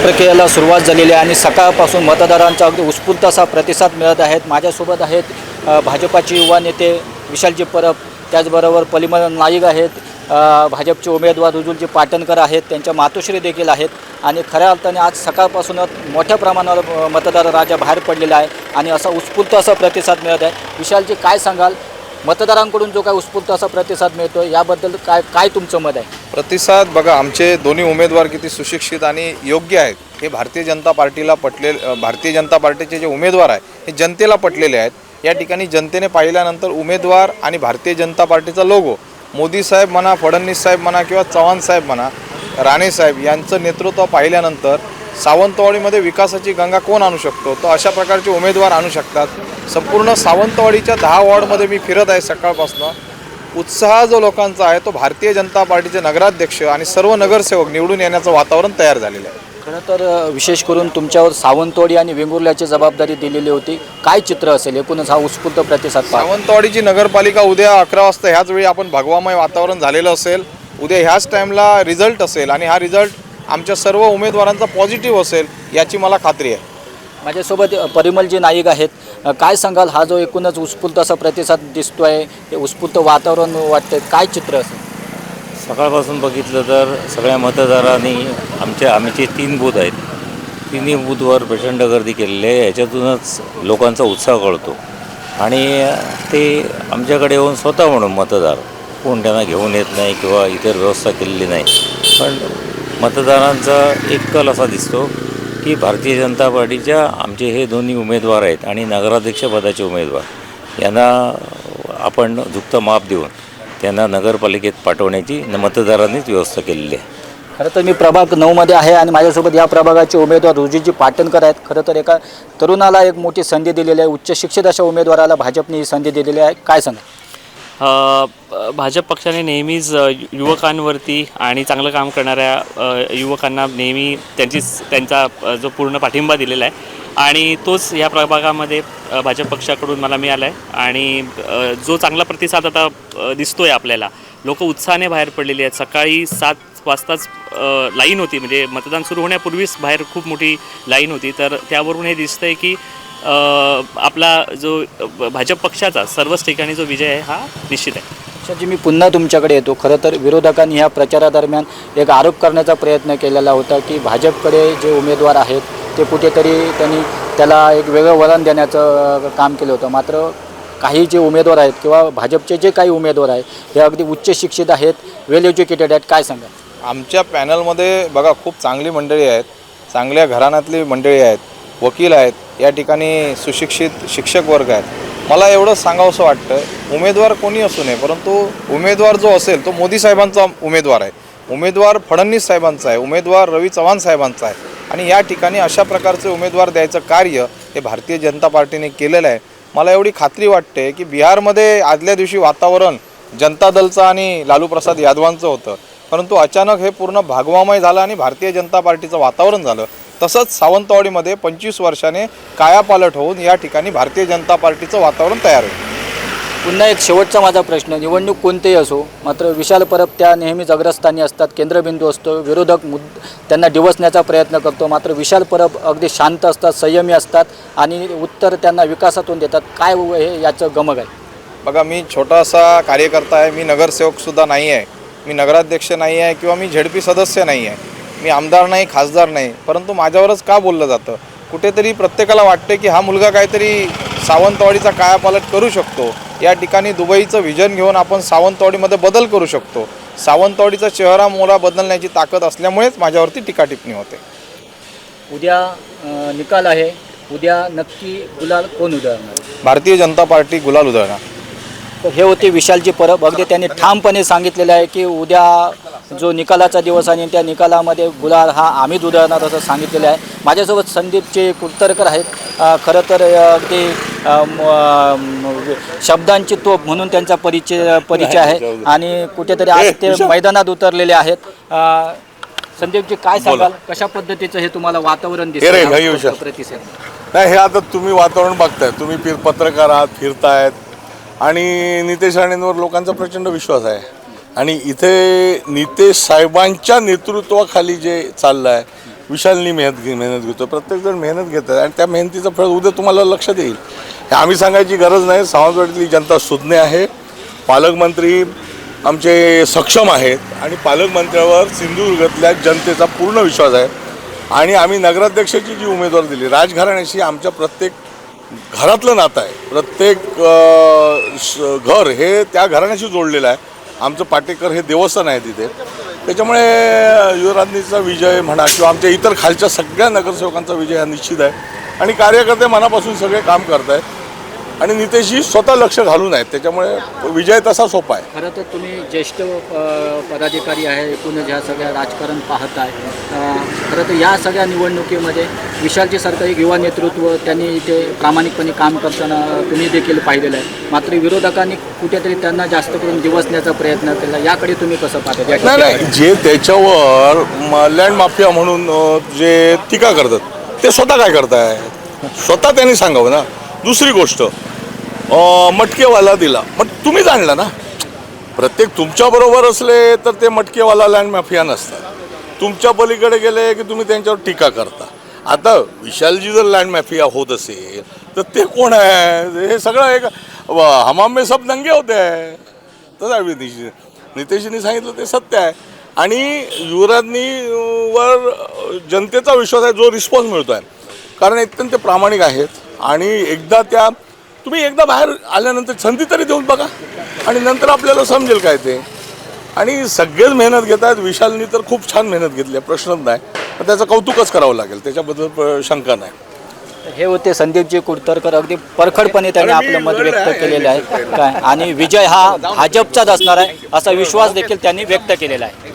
प्रक्रियेला सुरुवात झालेली आहे आणि सकाळपासून मतदारांचा अगदी उत्स्फूर्त असा प्रतिसाद मिळत आहेत। माझ्यासोबत आहेत भाजपाचे युवा नेते विशालजी परब, त्याचबरोबर परिमल नाईक आहेत, भाजपचे उमेदवार रुजुलजी पाटणकर आहेत, त्यांच्या मातोश्री देखील आहेत आणि खऱ्या अर्थाने आज सकाळपासूनच मोठ्या प्रमाणावर मतदार राजा बाहेर पडलेला आहे आणि असा उत्स्फूर्त असा प्रतिसाद मिळत आहे। विशालजी, काय सांगाल, मतदारांकडून जो काय उत्स्फूर्त असा प्रतिसाद मिळतो याबद्दल काय तुमचं मत आहे? प्रतिसाद बघा, आमचे दोन्ही उमेदवार किती सुशिक्षित आणि योग्य आहेत हे भारतीय जनता पार्टीला भारतीय जनता पार्टीचे जे उमेदवार आहेत हे जनतेला पटलेले आहेत। या ठिकाणी जनतेने पाहिल्यानंतर उमेदवार आणि भारतीय जनता पार्टीचा लोगो, मोदी साहेब म्हणा, फडणवीस साहेब म्हणा किंवा चव्हाण साहेब म्हणा, राणे साहेब यांचं नेतृत्व पाहिल्यानंतर सावंतवाडीमध्ये विकासाची गंगा कोण आणू शकतो, तर अशा प्रकारचे उमेदवार आणू शकतात। संपूर्ण सावंतवाडीच्या 10 वॉर्डमध्ये मी फिरत आहे सकाळपासून। उत्साह जो लोकांचा आहे तो भारतीय जनता पार्टीचे नगराध्यक्ष आणि सर्व नगरसेवक निवडून येण्याचं वातावरण तयार झालेलं आहे। खरं तर विशेष करून तुमच्यावर सावंतवाडी आणि वेंगुर्ल्याची जबाबदारी दिलेली होती, काय चित्र असेल एकूणच हा उत्स्फूर्त प्रतिसाद? सावंतवाडीची नगरपालिका उद्या 11 वाजता ह्याच वेळी आपण भगवामय वातावरण झालेलं असेल, उद्या ह्याच टाईमला रिझल्ट असेल आणि हा रिझल्ट आमच्या सर्व उमेदवारांचा पॉझिटिव्ह असेल याची मला खात्री आहे। माझ्यासोबत परिमलजी नाईक आहेत, काय सांगाल, हा जो एकूणच उत्स्फूर्त असा प्रतिसाद दिसतो आहे, हे उत्स्फूर्त वातावरण वाटतं, काय चित्र असेल? सकाळपासून बघितलं तर सगळ्या मतदारांनी आमचे 3 बूथ आहेत, तिन्ही बूथवर प्रचंड गर्दी केलेली आहे। याच्यातूनच लोकांचा उत्साह कळतो आणि ते आमच्याकडे येऊन स्वतः म्हणून मतदार कोण त्यांना घेऊन येत नाही किंवा इतर व्यवस्था केलेली नाही, पण मतदारांचा एक कल असा दिसतो की भारतीय जनता पार्टीच्या आमचे हे दोन्ही उमेदवार आहेत आणि नगराध्यक्षपदाचे उमेदवार यांना आपण झुकतं माप देऊन त्यांना नगरपालिकेत पाठवण्याची मतदारांनीच व्यवस्था केलेली आहे। खरं तर मी प्रभाग 9मध्ये आहे आणि माझ्यासोबत या प्रभागाचे उमेदवार रुजुलजी पाटणकर आहेत। खरं तर एका तरुणाला एक मोठी संधी दिलेली आहे, उच्च शिक्षित अशा उमेदवाराला भाजपने ही संधी दिलेली आहे, काय सांगा? भाजप पक्षाने नेहमीच युवकांवरती आणि चांगलं काम करणाऱ्या युवकांना नेहमी त्यांचा जो पूर्ण पाठिंबा दिलेला आहे आणि तोच या प्रभागामध्ये भाजप पक्षाकडून मला मिळाला आहे आणि जो चांगला प्रतिसाद आता दिसतो आहे आपल्याला, लोक उत्साहाने बाहेर पडलेली आहेत। सकाळी 7 वाजताच लाईन होती, म्हणजे मतदान सुरू होण्यापूर्वीच बाहेर खूप मोठी लाईन होती, तर त्यावरून हे दिसतं आहे की आपला जो भाजप पक्षाचा सर्वच ठिकाणी जो विजय आहे हा निश्चित आहे। जी मी पुन्हा तुमच्याकडे येतो, खरं तर विरोधकांनी ह्या प्रचारादरम्यान एक आरोप करण्याचा प्रयत्न केलेला होता की भाजपकडे जे उमेदवार आहेत ते कुठेतरी त्यांनी त्याला एक वेगळं वळण देण्याचं काम केलं होतं। मात्र काही जे उमेदवार आहेत किंवा भाजपचे जे काही उमेदवार आहेत हे अगदी उच्च शिक्षित आहेत, वेल एज्युकेटेड आहेत, काय सांगा? आमच्या पॅनलमध्ये बघा खूप चांगली मंडळी आहेत, चांगल्या घराण्यातली मंडळी आहेत, वकील आहेत, या ठिकाणी सुशिक्षित शिक्षक वर्ग आहेत। मला एवढं सांगावंसं वाटतं, उमेदवार कोणी असू नये परंतु उमेदवार जो असेल तो मोदी साहेबांचा उमेदवार आहे, उमेदवार फडणवीस साहेबांचा आहे, उमेदवार रवी चव्हाण साहेबांचा आहे आणि या ठिकाणी अशा प्रकारचे उमेदवार द्यायचं कार्य हे भारतीय जनता पार्टीने केलेलं आहे। मला एवढी खात्री वाटते की बिहारमध्ये आदल्या दिवशी वातावरण जनता दलचं आणि लालू प्रसाद यादवांचं होतं, परंतु अचानक हे पूर्ण भागवामय झालं आणि भारतीय जनता पार्टीचं वातावरण झालं। तसंच सावंतवाडीमध्ये 25 वर्षाने कायापालट होऊन या ठिकाणी भारतीय जनता पार्टीचं वातावरण तयार होईल। पुन्हा एक शेवटचा माझा प्रश्न, निवडणूक कोणतेही असो, मात्र विशाल परब त्या नेहमीच अग्रस्थानी असतात, केंद्रबिंदू असतो, विरोधक त्यांना डिवचण्याचा प्रयत्न करतो, मात्र विशाल परब अगदी शांत असतात, संयमी असतात आणि उत्तर त्यांना विकासातून देतात, काय हे याचं गमक आहे? बघा, मी छोटासा कार्यकर्ता आहे, मी नगरसेवकसुद्धा नाही आहे, मी नगराध्यक्ष नाही आहे किंवा मी झेडपी सदस्य नाही आहे, मी आमदार नाही, खासदार नाही, परंतु माझ्यावरच का बोललं जातं? कुठेतरी प्रत्येकाला वाटते की हा मुलगा काहीतरी सावंतवाडीचा कायापालट करू शकतो, या ठिकाणी दुबईचं व्हिजन घेऊन आपण सावंतवाडीमध्ये बदल करू शकतो, सावंतवाडीचा चेहरा मोहरा बदलण्याची ताकद असल्यामुळेच माझ्यावरती टीका टिप्पणी होते। उद्या निकाल आहे, उद्या नक्की गुलाल कोण उधळणार? भारतीय जनता पार्टी गुलाल उधळणार। तर हे होते विशालजी परब, अगदी त्यांनी ठामपणे सांगितलेलं आहे की उद्या जो निकालाचा दिवस आणि त्या निकालामध्ये गुलाल हा आम्हीच उधळणार असं सांगितलेलं आहे। माझ्यासोबत संदीपचे कुलतरकर आहेत, खरं तर अगदी शब्दांची तोप म्हणून त्यांचा परिचय आहे आणि कुठेतरी आज ते मैदानात उतरलेले आहेत। संदीपजी, काय सांगाल, कशा पद्धतीचं हे तुम्हाला वातावरण दिसतं प्रतिसाद? नाही, हे आता तुम्ही वातावरण बघताय, तुम्ही पत्रकार आहात, फिरतायत आणि नितेश राणेंवर लोकांचा प्रचंड विश्वास आहे आणि इथे नितेश साहेबांच्या नेतृत्वाखाली जे चाललं आहे विशालनी मेहनत घेतो, प्रत्येकजण मेहनत घेतात आणि त्या मेहनतीचं फळ उद्या तुम्हाला लक्षात येईल. हे आम्ही सांगायची गरज नाही. सावंतवाडीतली जनता सुज्ञ आहे. पालकमंत्री आमचे सक्षम आहेत आणि पालकमंत्र्यावर सिंधुदुर्गातल्या जनतेचा पूर्ण विश्वास आहे. आणि आम्ही नगराध्यक्षाची जी उमेदवार दिली, राजघराण्याशी आमच्या प्रत्येक घरातलं नातं आहे. प्रत्येक घर हे त्या घराण्याशी जोडलेलं आहे. आमचं पाटेकर हे देवस्थान आहे तिथे. त्याच्यामुळे युवराजनीचा विजय म्हणा किंवा आमच्या इतर खालच्या सगळ्या नगरसेवकांचा विजय हा निश्चित आहे. आणि कार्यकर्ते मनापासून सगळे काम करत आहेत आणि नितेशजी स्वतः लक्ष घालून आहेत. त्याच्यामुळे विजय तसा सोपा आहे. खरं तर तुम्ही ज्येष्ठ पदाधिकारी आहे, एकूणच ह्या सगळ्या राजकारण पाहत आहे. खरं तर या सगळ्या निवडणुकीमध्ये विशालजी सारखं एक युवा नेतृत्व त्यांनी इथे प्रामाणिकपणे काम करताना तुम्ही देखील पाहिलेलं आहे. मात्र विरोधकांनी कुठेतरी त्यांना जास्त करून दिवसण्याचा प्रयत्न केला. याकडे तुम्ही कसं पाहता? नाही, जे त्याच्यावर लँड माफिया म्हणून जे टीका करतात ते स्वतः काय करताय, स्वतः त्यांनी सांगावं ना. दुसरी गोष्ट, मटकेवाला दिला, मग तुम्हीच आणला ना. प्रत्येक तुमच्याबरोबर असले तर ते मटकेवाला लँड माफिया नसतात. तुमच्या पलीकडे गेले की तुम्ही त्यांच्यावर टीका करता. आता विशालजी जर लँड माफिया होत असेल तर ते कोण आहे? हे सगळं एक हमाम में सब दंगे होते आहे. तसं नितेशजींनी सांगितलं ते सत्य आहे. आणि युवराजनीवर जनतेचा विश्वास आहे, जो रिस्पॉन्स मिळतो आहे. कारण अत्यंत प्रामाणिक आहेत. आणि एकदा तुम्ही बाहेर आल्यानंतर संधी तरी देऊन बघा आणि नंतर आपल्याला समजेल काय ते. आणि सगळेच मेहनत घेत आहेत. विशालनी तर खूप छान मेहनत घेतली आहे, प्रश्नच नाही. पण त्याचं कौतुकच करावं लागेल, त्याच्याबद्दल शंका नाही. हे होते संदीपजी कुडतरकर. अगदी परखडपणे त्यांनी आपलं मत व्यक्त केलेलं आहे काय, आणि विजय हा भाजपचाच असणार आहे असा विश्वास देखील त्यांनी व्यक्त केलेला आहे.